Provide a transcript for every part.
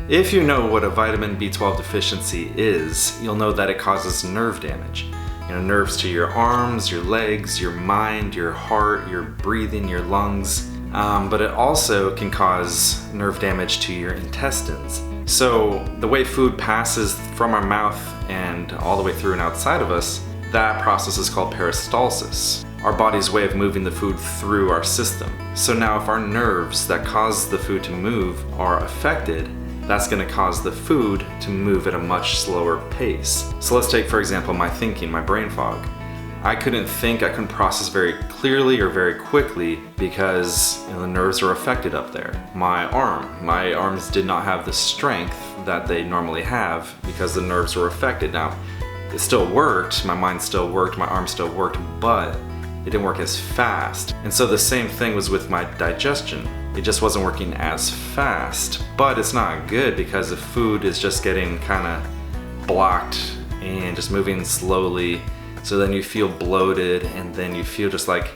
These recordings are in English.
If you know what a vitamin B12 deficiency is, you'll know that it causes nerve damage. Nerves to your arms, your legs, your mind, your heart, your breathing, your lungs. But it also can cause nerve damage to your intestines. So the way food passes from our mouth and all the way through and outside of us, that process is called peristalsis, our body's way of moving the food through our system. So now if our nerves that cause the food to move are affected, that's going to cause the food to move at a much slower pace. So let's take, for example, my thinking, my brain fog. I couldn't process very clearly or very quickly because the nerves are affected up there. My arms did not have the strength that they normally have because the nerves were affected. Now, it still worked, my mind still worked, my arms still worked, but it didn't work as fast. And so the same thing was with my digestion. It just wasn't working as fast, but it's not good because the food is just getting kind of blocked and just moving slowly. So then you feel bloated and then you feel just like,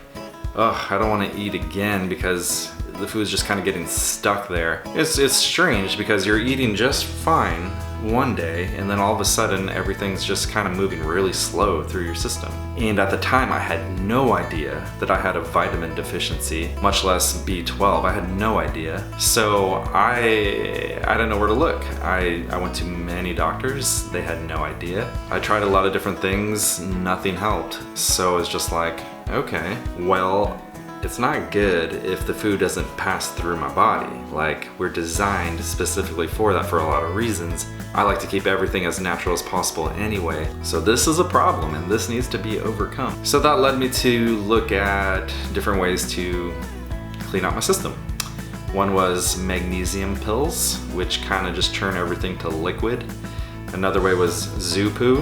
oh, I don't want to eat again because the food's just kind of getting stuck there. It's strange because you're eating just fine one day and then all of a sudden everything's just kind of moving really slow through your system. And at the time I had no idea that I had a vitamin deficiency, much less B12. I had no idea. So I didn't know where to look. I went to many doctors, they had no idea. I tried a lot of different things, nothing helped. So it's just like, okay, well, it's not good if the food doesn't pass through my body. Like, we're designed specifically for that for a lot of reasons. I like to keep everything as natural as possible anyway. So this is a problem and this needs to be overcome. So that led me to look at different ways to clean out my system. One was magnesium pills, which kind of just turn everything to liquid. Another way was Zupu,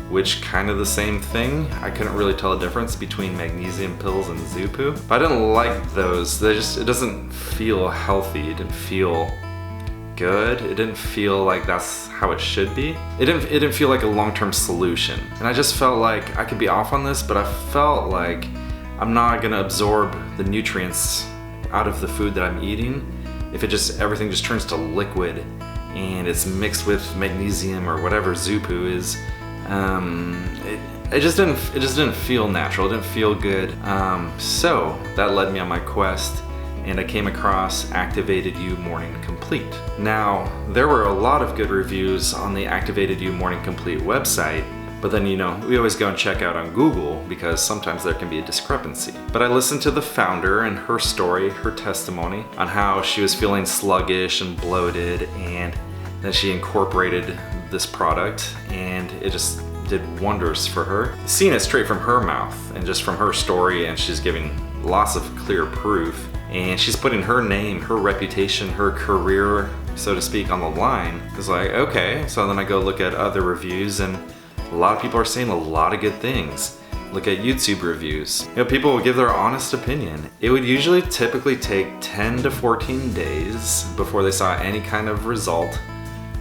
which kind of the same thing. I couldn't really tell a difference between magnesium pills and Zupu. But I didn't like those. It doesn't feel healthy. It didn't feel good. It didn't feel like that's how it should be. It didn't feel like a long-term solution. And I just felt like I could be off on this, but I felt like I'm not gonna absorb the nutrients out of the food that I'm eating if everything just turns to liquid and it's mixed with magnesium or whatever Zupu is. It just didn't feel natural. It didn't feel good. So that led me on my quest, and I came across ActivatedYou Morning Complete. Now, there were a lot of good reviews on the ActivatedYou Morning Complete website, but then we always go and check out on Google because sometimes there can be a discrepancy. But I listened to the founder and her story, her testimony on how she was feeling sluggish and bloated, and then she incorporated this product and it just did wonders for her. Seeing it straight from her mouth and just from her story, and she's giving lots of clear proof, and she's putting her name, her reputation, her career, so to speak, on the line. It's like, okay, so then I go look at other reviews and a lot of people are saying a lot of good things. Look at YouTube reviews. People will give their honest opinion. It would typically take 10 to 14 days before they saw any kind of result.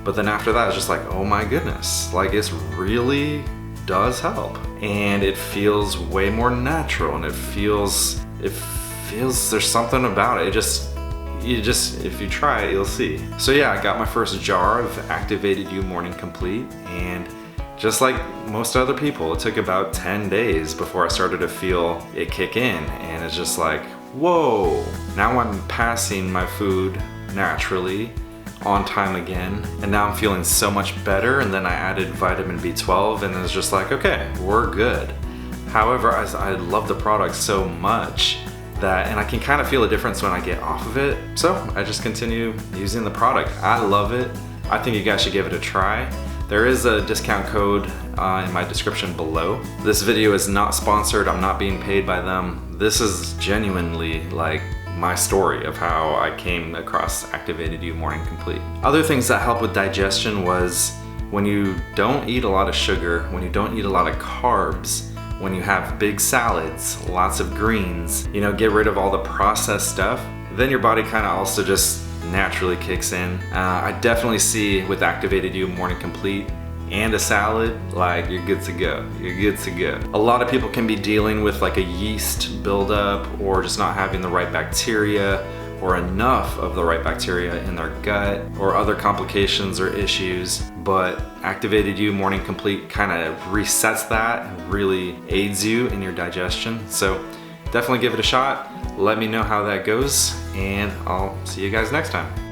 But then after that, it's just like, oh my goodness, like it really does help. And it feels way more natural, and it feels there's something about it. If you try it, you'll see. So yeah, I got my first jar of ActivatedYou Morning Complete, and just like most other people, it took about 10 days before I started to feel it kick in, and it's just like, whoa, now I'm passing my food naturally, on time again, and now I'm feeling so much better. And then I added vitamin B12 and it's just like, okay, we're good. However, I love the product so much and I can kind of feel a difference when I get off of it, so I just continue using the product. I love it. I think you guys should give it a try. There is a discount code in my description below. This video is not sponsored. I'm not being paid by them. This is genuinely like my story of how I came across ActivatedYou Morning Complete. Other things that help with digestion was when you don't eat a lot of sugar, when you don't eat a lot of carbs, when you have big salads, lots of greens, get rid of all the processed stuff, then your body kind of also just naturally kicks in. I definitely see with ActivatedYou Morning Complete and a salad, like you're good to go. You're good to go. A lot of people can be dealing with like a yeast buildup or just not having the right bacteria or enough of the right bacteria in their gut or other complications or issues. But ActivatedYou Morning Complete kind of resets that and really aids you in your digestion. So definitely give it a shot. Let me know how that goes, and I'll see you guys next time.